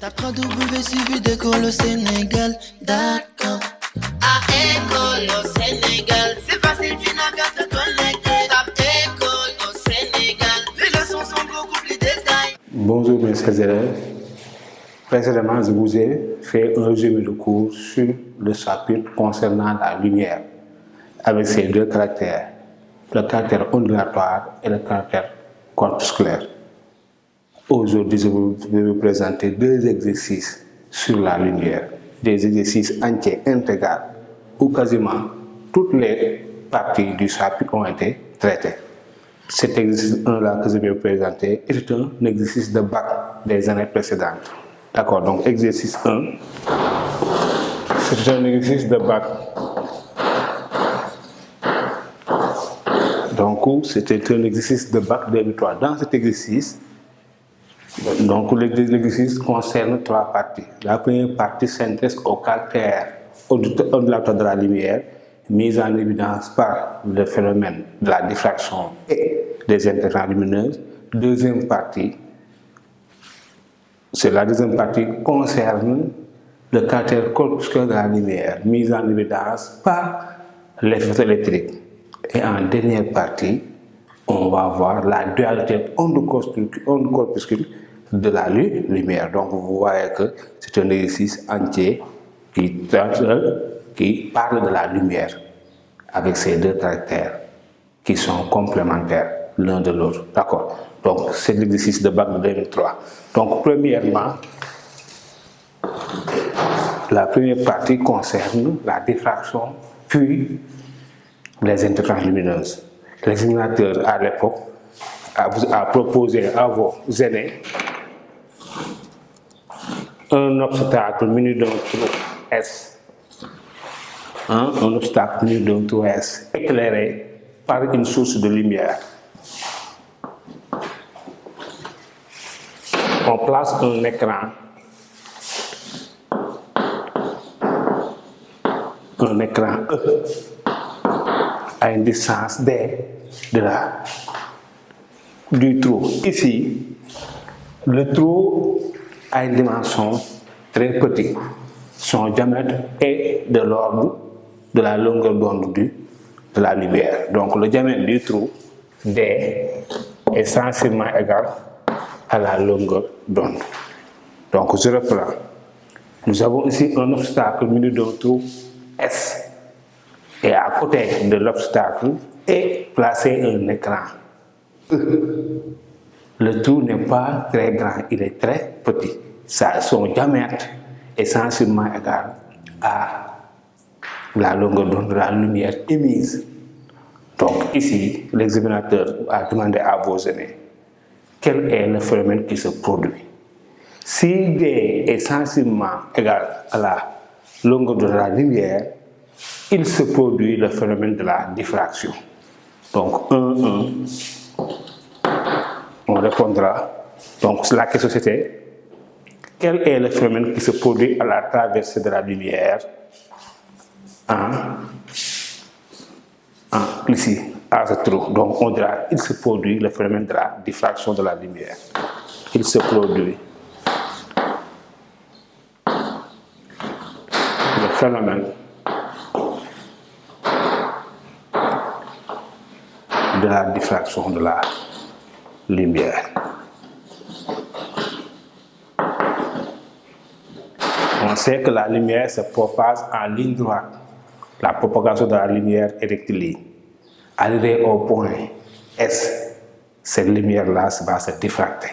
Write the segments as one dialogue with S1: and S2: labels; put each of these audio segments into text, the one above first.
S1: Tape www.d'école au Sénégal, d'accord. À école au Sénégal, c'est facile, tu n'as qu'à te connecter. Tape école au Sénégal, les leçons sont beaucoup plus détaillées.
S2: Bonjour mes chers élèves. Précédemment, je vous ai fait un résumé de cours sur le chapitre concernant la lumière, avec ses deux caractères, le caractère ondulatoire et le caractère corpusculaire. Aujourd'hui, je vais vous présenter deux exercices sur la lumière, des exercices entiers, intégraux, où quasiment toutes les parties du chapitre ont été traitées. Cet exercice 1-là que je vais vous présenter est un exercice de bac des années précédentes. D'accord, donc exercice 1, c'est un exercice de bac. Donc, c'était un exercice de bac 2003. Dans cet exercice, donc l'exercice concerne trois parties. La première partie s'intéresse au caractère ondulatoire de la lumière, mise en évidence par le phénomène de la diffraction et des interférences lumineuses. Deuxième partie, la deuxième partie concerne le caractère corpusculaire de la lumière, mise en évidence par l'effet électrique. Et en dernière partie, on va voir la dualité onde-corpuscule de la lumière. Donc vous voyez que c'est un exercice entier qui parle de la lumière avec ces deux caractères qui sont complémentaires l'un de l'autre. D'accord. Donc c'est l'exercice de bac de 2003. Donc premièrement, la première partie concerne la diffraction puis les interférences lumineuses. L'examinateur à l'époque a proposé à vos aînés un obstacle muni d'un trou S, un obstacle muni d'un trou S éclairé par une source de lumière. On place un écran E à une distance D du trou. Ici, le trou a une dimension très petite. Son diamètre est de l'ordre de la longueur d'onde de la lumière. Donc le diamètre du trou D est sensiblement égal à la longueur d'onde. Donc je reprends. Nous avons ici un obstacle muni d'un trou S. Et à côté de l'obstacle est placé un écran. Le trou n'est pas très grand, il est très petit. Son diamètre est sensiblement égal à la longueur d'onde de la lumière émise. Donc ici, l'examinateur a demandé à vos aînés quel est le phénomène qui se produit. Si D est sensiblement égal à la longueur de la lumière, il se produit le phénomène de la diffraction. Donc 1, on répondra. Donc la question c'était quel est le phénomène qui se produit à la traversée de la lumière ici, à ce trou. Donc on dira il se produit le phénomène de la diffraction de la lumière. Il se produit le phénomène de la diffraction de la lumière. On sait que la lumière se propage en ligne droite. La propagation de la lumière est rectiligne. Arrivé au point S, cette lumière-là va se diffracter.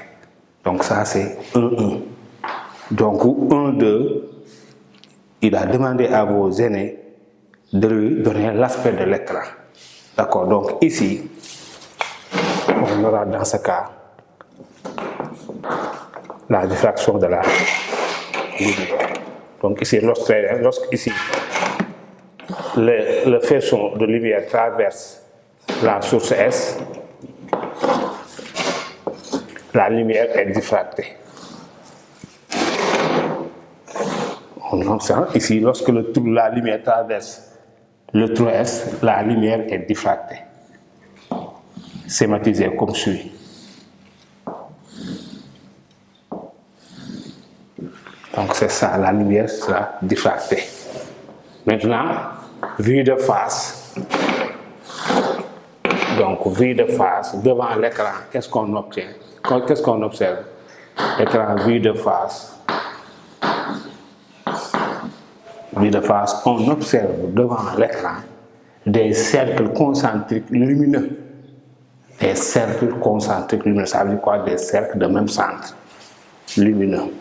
S2: Donc ça c'est 1. Donc 1, il a demandé à vos aînés de lui donner l'aspect de l'écran. D'accord, donc ici, on aura dans ce cas la diffraction de la lumière. Donc ici, lorsqu'ici, le faisceau de lumière traverse la source S, la lumière est diffractée. On note ça. Ici, lorsque la lumière traverse le trou S, la lumière est diffractée. Schématisé comme suit. Donc c'est ça, la lumière sera diffractée. Maintenant, vue de face. Donc vue de face, devant l'écran, qu'est-ce qu'on obtient? Qu'est-ce qu'on observe? Écran, vue de face. Vue de face, on observe devant l'écran des cercles concentriques lumineux. Des cercles concentriques lumineux, ça veut dire quoi? Des cercles de même centre, lumineux.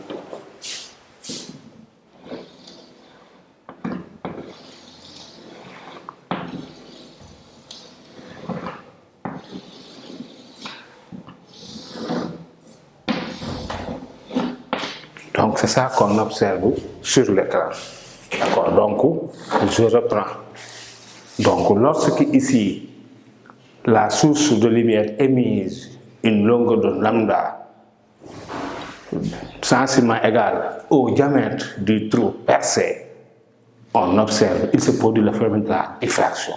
S2: Donc c'est ça qu'on observe sur l'écran. D'accord, donc je reprends. Donc lorsque ici, la source de lumière émise une longueur de lambda sensiblement égale au diamètre du trou percé, on observe, il se produit le phénomène de la diffraction,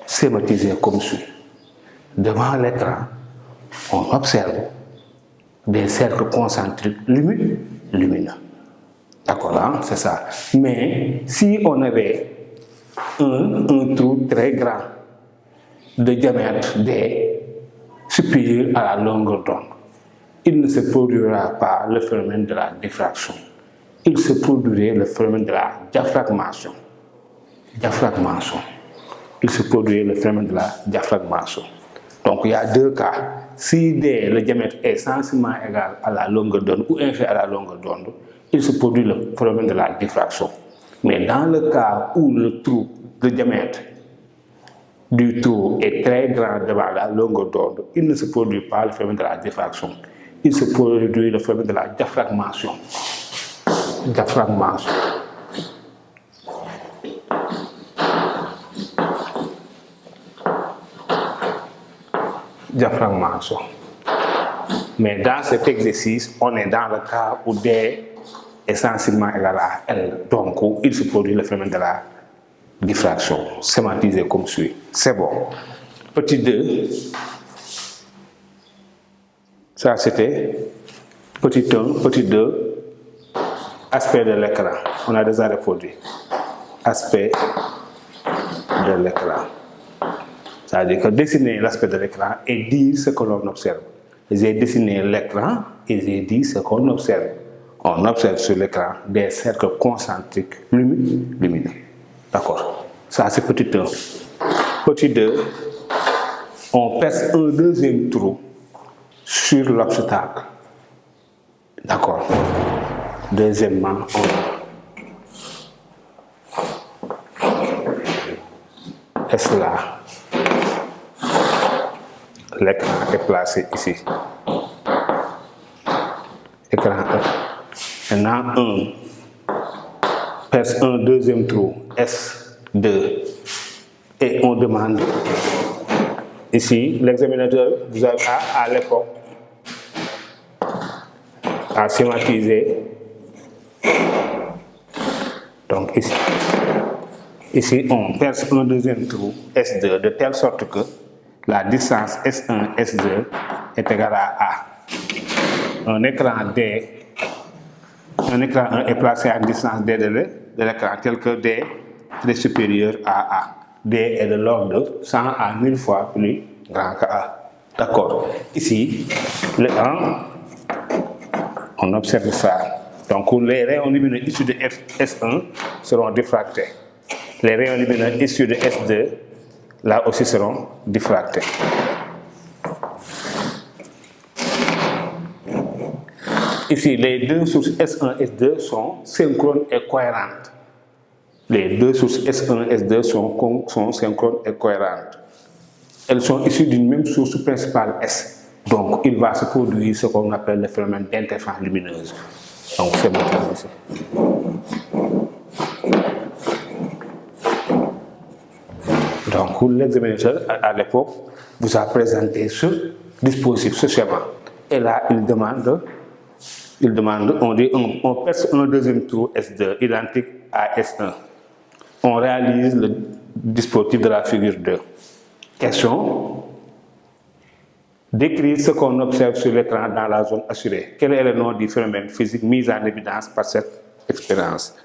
S2: schématisé comme suit. Devant l'écran, on observe des cercles concentriques lumineux. D'accord, hein? C'est ça. Mais si on avait un trou très grand de diamètre D supérieur à la longueur d'onde, il ne se produira pas le phénomène de la diffraction. Il se produirait le phénomène de la diaphragmation. Il se produirait le phénomène de la diaphragmation. Donc il y a deux cas. Si D, le diamètre est sensiblement égal à la longueur d'onde ou inférieur à la longueur d'onde, il se produit le phénomène de la diffraction. Mais dans le cas où le diamètre du trou est très grand devant la longueur d'onde, il ne se produit pas le phénomène de la diffraction. Il se produit le phénomène de la diaphragmation. Diaphragmation. Mais dans cet exercice, on est dans le cas où D est sensiblement égal à L. Donc, il se produit le phénomène de la diffraction, schématisé comme suit. C'est bon. Petit 2. Ça, c'était petit 1, petit 2. Aspect de l'écran. On a déjà répondu. Aspect de l'écran. C'est-à-dire que dessiner l'aspect de l'écran et dire ce que l'on observe. J'ai dessiné l'écran et j'ai dit ce qu'on observe. On observe sur l'écran des cercles concentriques lumineux. D'accord. Ça, c'est petit 1. Petit 2, on perce un deuxième trou sur l'obstacle. D'accord. Deuxièmement, est là. L'écran est placé ici. Écran 1. Maintenant, perce un deuxième trou, S2. Et on demande, ici, l'examinateur vous a à l'époque à schématiser. Donc ici, on perce un deuxième trou, S2, de telle sorte que la distance S1, S2 est égale à A. Un écran 1 est placé à une distance D de l'écran, tel que D est supérieur à A. D est de l'ordre de 100 à 1000 fois plus grand que A. D'accord. Ici, le 1, on observe ça. Donc les rayons lumineux issus de S1 seront diffractés. Les rayons lumineux issus de S2, là aussi, seront diffractés. Ici, les deux sources S1 et S2 sont synchrones et cohérentes. Les deux sources S1 et S2 sont synchrones et cohérentes. Elles sont issues d'une même source principale S. Donc, il va se produire ce qu'on appelle le phénomène d'interférence lumineuse. Donc, c'est mon cas ici. Donc, l'examinateur, à l'époque, vous a présenté ce dispositif, ce schéma. Et là, il demande, on perce un deuxième trou S2 identique à S1. On réalise le dispositif de la figure 2. Question Décrire ce qu'on observe sur l'écran dans la zone assurée. Quel est le nom du phénomène physique mis en évidence par cette expérience?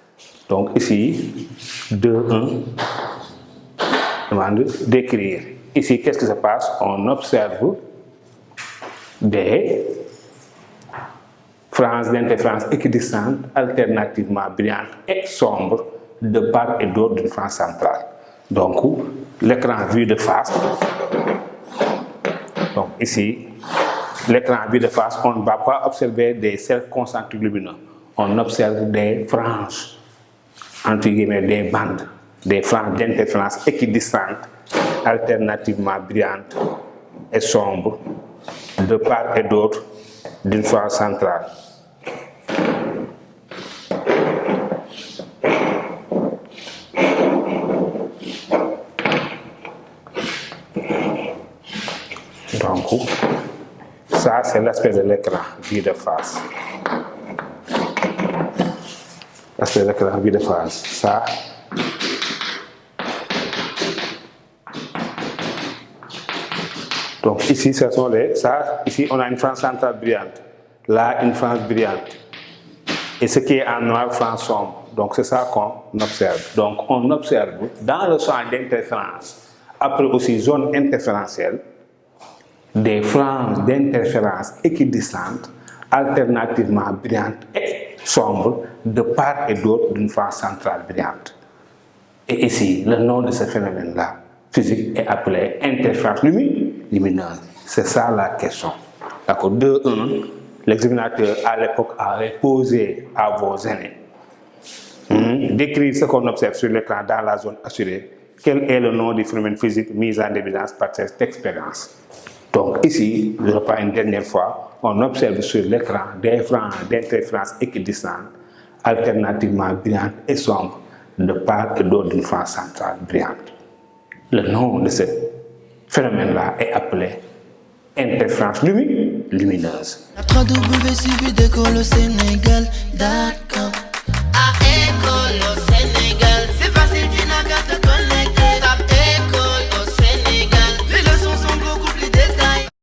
S2: Donc ici, 2.1 demande d'écrire. Ici, qu'est-ce qui se passe? On observe des franges d'interférence équidistantes, alternativement brillantes et sombres de part et d'autre d'une frange centrale. Donc, l'écran vu de face. Donc ici, l'écran vu de face, on ne va pas observer des cercles concentriques lumineux. On observe des franges, entre guillemets, des bandes, des franges d'interférence équidistantes, alternativement brillantes et sombres, de part et d'autre d'une frange centrale. Donc, ça c'est l'aspect de l'écran vu de face. L'aspect de l'écran vu de face. Ça, donc ici, ce sont ici on a une frange centrale brillante, là une frange brillante, et ce qui est en noir, frange sombre. Donc c'est ça qu'on observe. Donc on observe dans le champ d'interférence, après aussi zone interférentielle, des franges d'interférence équidistantes, alternativement brillantes et sombres, de part et d'autre d'une frange centrale brillante. Et ici, le nom de ce phénomène-là, physique, est appelé interférence lumineuse. C'est ça la question. D'accord. 2.1, l'examinateur à l'époque avait posé à vos aînés d'écrire ce qu'on observe sur l'écran dans la zone assurée. Quel est le nom du phénomène physique mis en évidence par cette expérience? Donc ici, je reprends une dernière fois, on observe sur l'écran des franges d'interférence équidistantes, alternativement brillantes et sombres, de part et d'autre d'une frange centrale brillante. Le nom de ce phénomène-là est appelé interférence lumineuse.
S1: www.suividecolosénégal.com